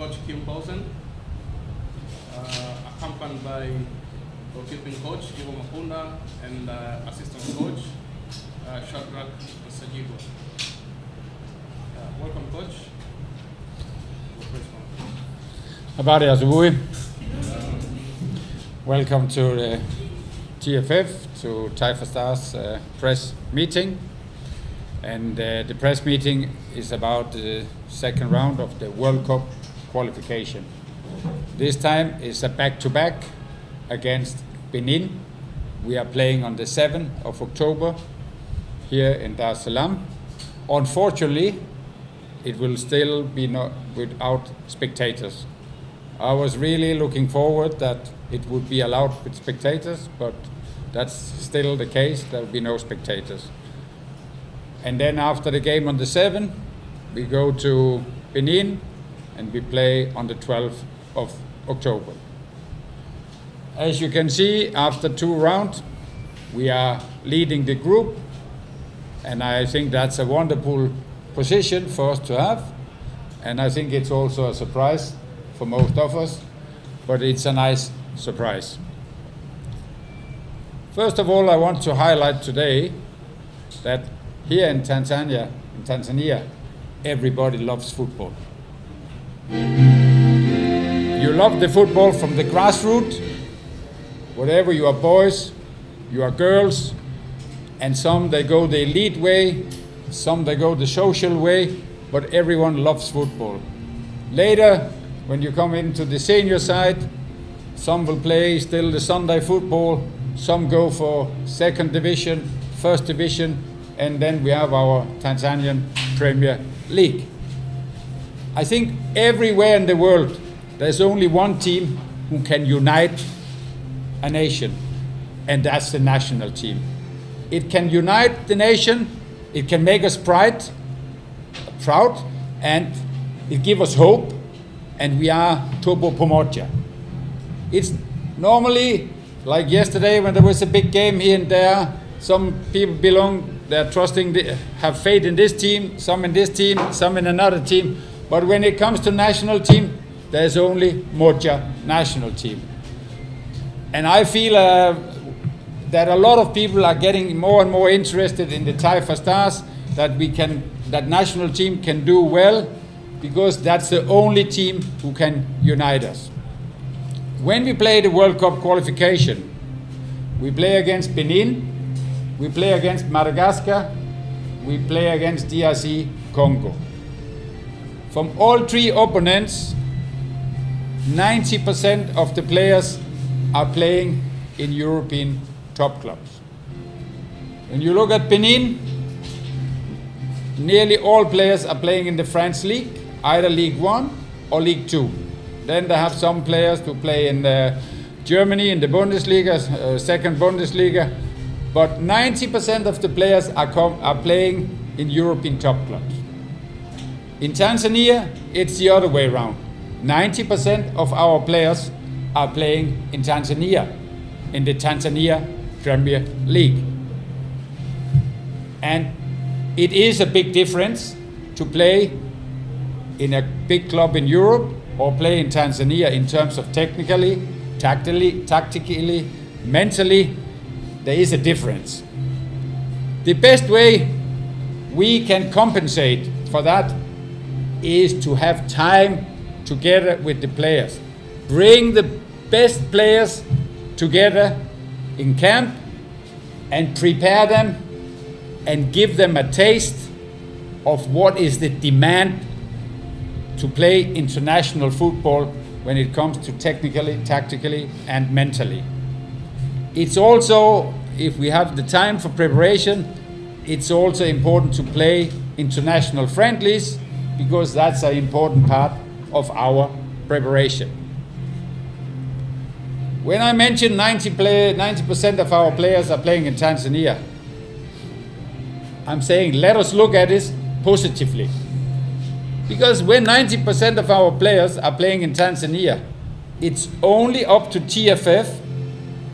Coach Poulsen, accompanied by goalkeeping coach Timu and assistant coach 𝐋𝐈𝐕𝐄. Welcome, coach. Habari asubuhi. Welcome to the TFF, to Taifa Stars press meeting. And the press meeting is about the second round of the World Cup qualification. This time is a back-to-back against Benin. We are playing on the 7th of October here in Dar es Salaam. Unfortunately, it will still be not without spectators. I was really looking forward that it would be allowed with spectators, but that's still the case. There will be no spectators. And then after the game on the 7th, we go to Benin and we play on the 12th of October. As you can see, after 2 rounds, we are leading the group, and I think that's a wonderful position for us to have. And I think it's also a surprise for most of us, but it's a nice surprise. First of all, I want to highlight today that here in Tanzania, everybody loves football. You love the football from the grassroots, whatever you are boys, you are girls, and some they go the elite way, some they go the social way, but everyone loves football. Later, when you come into the senior side, some will play still the Sunday football, some go for 2nd division, 1st division, and then we have our Tanzanian Premier League. I think everywhere in the world, there's only one team who can unite a nation, and that's the national team. It can unite the nation, it can make us proud, and it gives us hope, and we are turbo pomoja. It's normally, like yesterday when there was a big game here and there, some people they're trusting, have faith in this team, some in this team, some in another team. But when it comes to national team, there's only Moja national team. And I feel that a lot of people are getting more and more interested in the Taifa Stars, that national team can do well, because that's the only team who can unite us. When we play the World Cup qualification, we play against Benin, we play against Madagascar, we play against DRC Congo. From all 3 opponents, 90% of the players are playing in European top clubs. When you look at Benin, nearly all players are playing in the French league, either League 1 or League 2. Then they have some players who play in Germany in the Bundesliga, 2nd Bundesliga. But 90% of the players are playing in European top clubs. In Tanzania, it's the other way around. 90% of our players are playing in Tanzania, in the Tanzania Premier League. And it is a big difference to play in a big club in Europe or play in Tanzania in terms of technically, tactically, mentally. There is a difference. The best way we can compensate for that is to have time together with the players. Bring the best players together in camp and prepare them and give them a taste of what is the demand to play international football when it comes to technically, tactically, and mentally. It's also, if we have the time for preparation, it's also important to play international friendlies, because that's an important part of our preparation. When I mention 90% of our players are playing in Tanzania, I'm saying let us look at this positively. Because when 90% of our players are playing in Tanzania, it's only up to TFF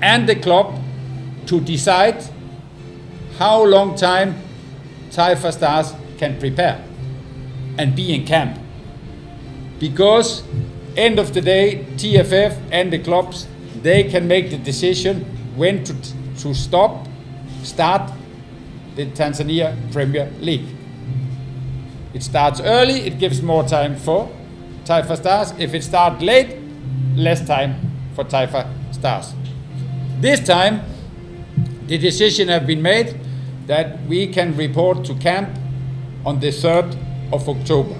and the club to decide how long time Taifa Stars can prepare and be in camp. because end of the day, TFF and the clubs, they can make the decision when to start the Tanzania Premier League. It starts early, it gives more time for Taifa Stars. If it starts late, less time for Taifa Stars. This time, the decision has been made that we can report to camp on the 3rd of October.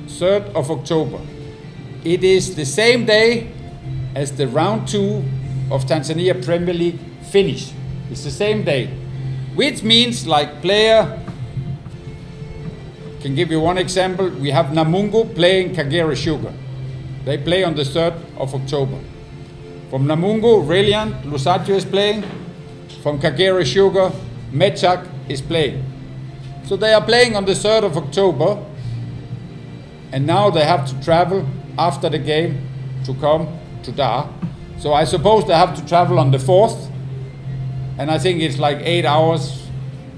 3rd of October. It is the same day as the round 2 of Tanzania Premier League finish. It's the same day, which means, like, player, can give you one example. We have Namungo playing Kagera Sugar. They play on the 3rd of October. From Namungo, Reliant Lusaggio is playing. From Kagera Sugar, Mechak is playing. So they are playing on the 3rd of October, and now they have to travel after the game to come to Dar. So I suppose they have to travel on the 4th, and I think it's like 8 hours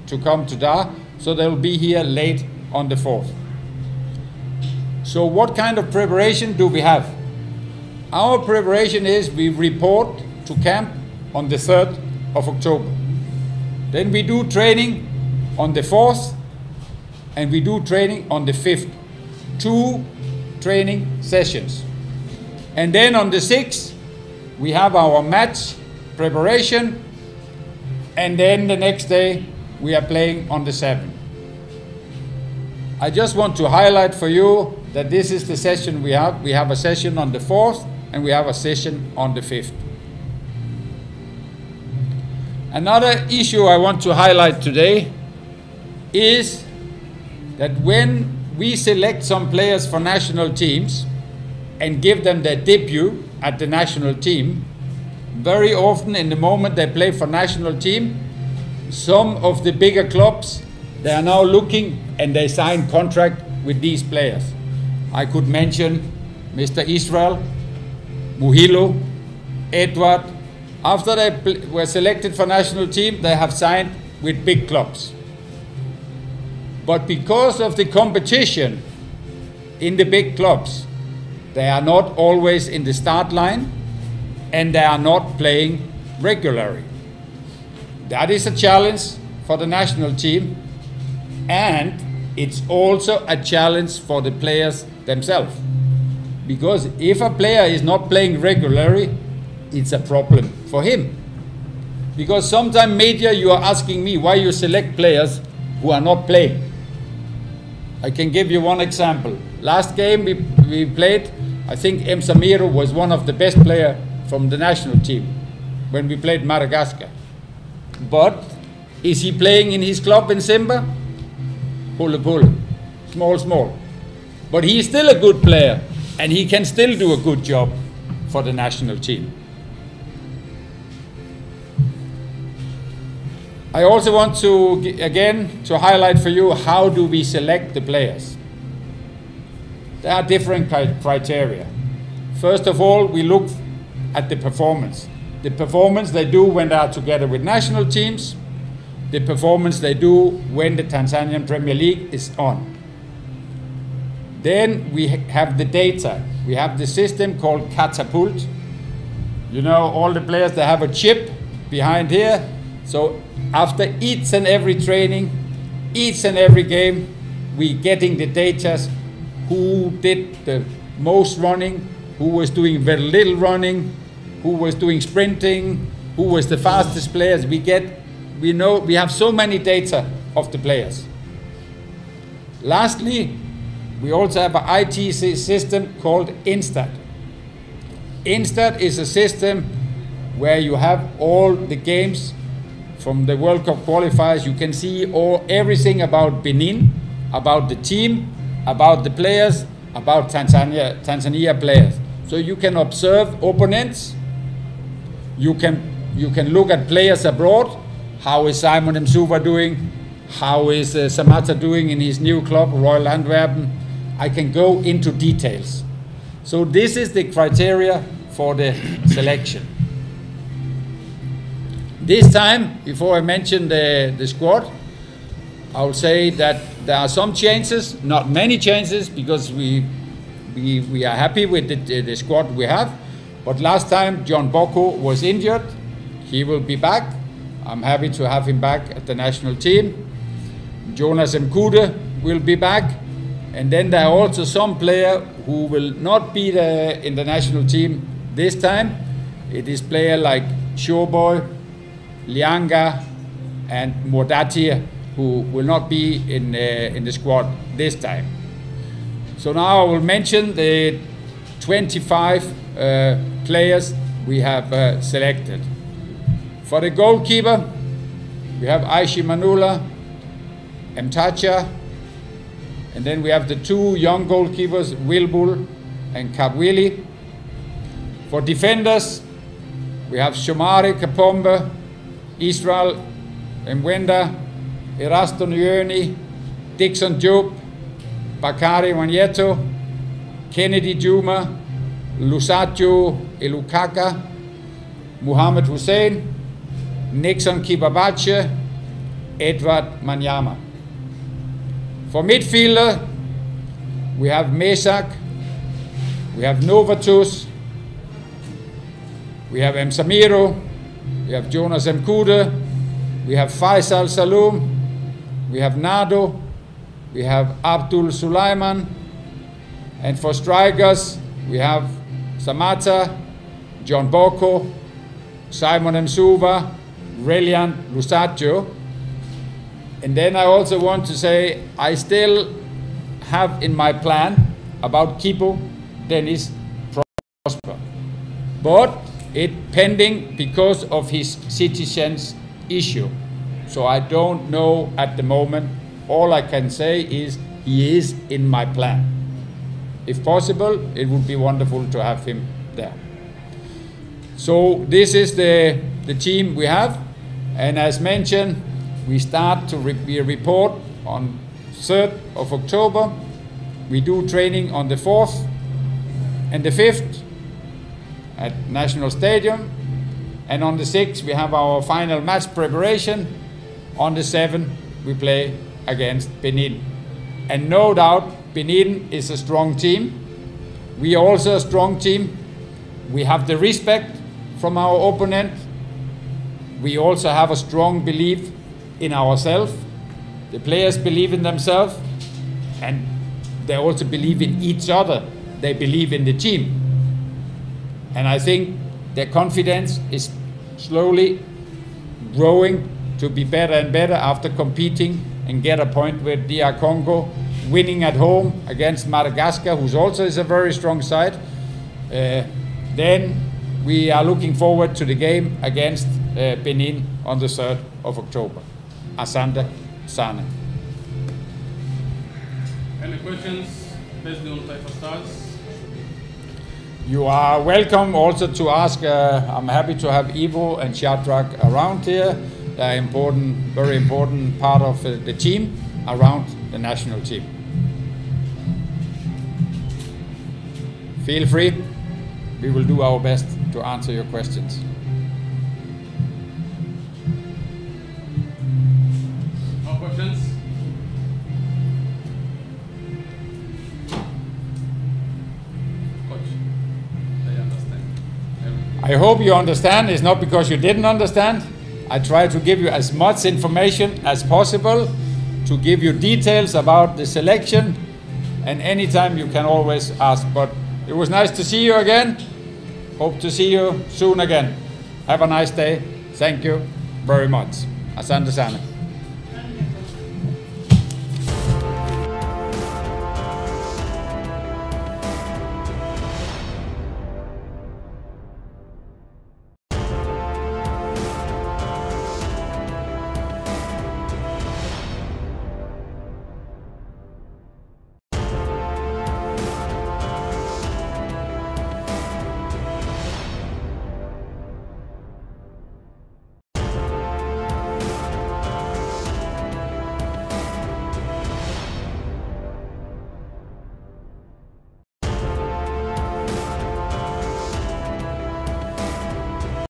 to come to Dar, so they'll be here late on the 4th. So what kind of preparation do we have? Our preparation is we report to camp on the 3rd of October. Then we do training on the 4th, and we do training on the 5th. 2 training sessions. And then on the 6th, we have our match preparation, and then the next day we are playing on the 7th. I just want to highlight for you that this is the session we have. We have a session on the 4th, and we have a session on the 5th. Another issue I want to highlight today is that when we select some players for national teams and give them their debut at the national team, very often in the moment they play for national team, some of the bigger clubs, they are now looking and they sign contract with these players. I could mention Mr. Israel, Muhilo, Edward. After they were selected for national team, they have signed with big clubs. But because of the competition in the big clubs, they are not always in the start line, and they are not playing regularly. That is a challenge for the national team, and it's also a challenge for the players themselves. Because if a player is not playing regularly, it's a problem for him. Because sometimes media, you are asking me why you select players who are not playing. I can give you one example. Last game we played, I think Samiro was one of the best players from the national team when we played Madagascar. But is he playing in his club in Simba? Pull. Small. But he is still a good player, and he can still do a good job for the national team. I also want to, again, to highlight for you how do we select the players. There are different criteria. First of all, we look at the performance. The performance they do when they are together with national teams, the performance they do when the Tanzanian Premier League is on. Then we have the data. We have the system called Catapult. You know, all the players, they have a chip behind here. So after each and every training, each and every game, we getting the data, who did the most running, who was doing very little running, who was doing sprinting, who was the fastest players. We know, we have so many data of the players. Lastly, we also have an IT system called Instat. Instat is a system where you have all the games from the World Cup qualifiers. You can see everything about Benin, about the team, about the players, about Tanzania players. So you can observe opponents. You can look at players abroad. How is Simon Msuva doing? How is Samata doing in his new club, Royal Antwerpen? I can go into details. So this is the criteria for the selection. This time, before I mention the squad, I will say that there are some changes, not many changes, because we we are happy with the squad we have. But last time John Boko was injured. He will be back. I'm happy to have him back at the national team. Jonas 𝐋𝐈𝐕𝐄 will be back. And then there are also some players who will not be there in the national team this time. It is players like Showboy, Lianga, and Bonatv who will not be in the squad this time. So now I will mention the 25 players we have selected. For the goalkeeper, we have Aishi Manula, Mtacha, and then we have the two young goalkeepers, Wilbul and 𝐋𝐈𝐕𝐄. For defenders, we have Shomari Kapombe, Israel Mwenda, Erasto Nyoni, Dixon Job, Bakari Wanyeto, Kennedy Juma, Lusajo Elukaka, Muhammad Hussein, Nixon Kibabache, Edward Manyama. For midfielder, we have Mesak, we have Novatus, we have Msamiro, we have Jonas 𝐋𝐈𝐕𝐄, we have Faisal Saloom, we have Nado, we have Abdul Sulaiman, and for strikers, we have Samata, John Boko, Simon Msuva, Relian Lusajo. And then I also want to say I still have in my plan about Kipo Dennis Prosper, but it pending because of his citizens issue. So I don't know at the moment. All I can say is he is in my plan. If possible, it would be wonderful to have him there. So this is the team we have, and as mentioned, we start to report on 3rd of October. We do training on the 4th and the 5th at National Stadium. And on the 6th, we have our final match preparation. On the 7th, we play against Benin. And no doubt, Benin is a strong team. We are also a strong team. We have the respect from our opponent. We also have a strong belief in ourselves. The players believe in themselves, and they also believe in each other. They believe in the team. And I think their confidence is slowly growing to be better and better after competing and get a point with DR Congo, winning at home against Madagascar, who also is a very strong side. Then we are looking forward to the game against Benin on the 3rd of October. Asante Sana. Any questions based on Taifa Stars? You are welcome also to ask. I'm happy to have Ivo and Shadrach around here. They're important, very important part of the team around the national team. Feel free. We will do our best to answer your questions. No questions? Coach, they understand everything. I hope you understand. It's not because you didn't understand. I try to give you as much information as possible, to give you details about the selection, and anytime you can always ask. But it was nice to see you again. Hope to see you soon again. Have a nice day. Thank you very much. Asante Sana.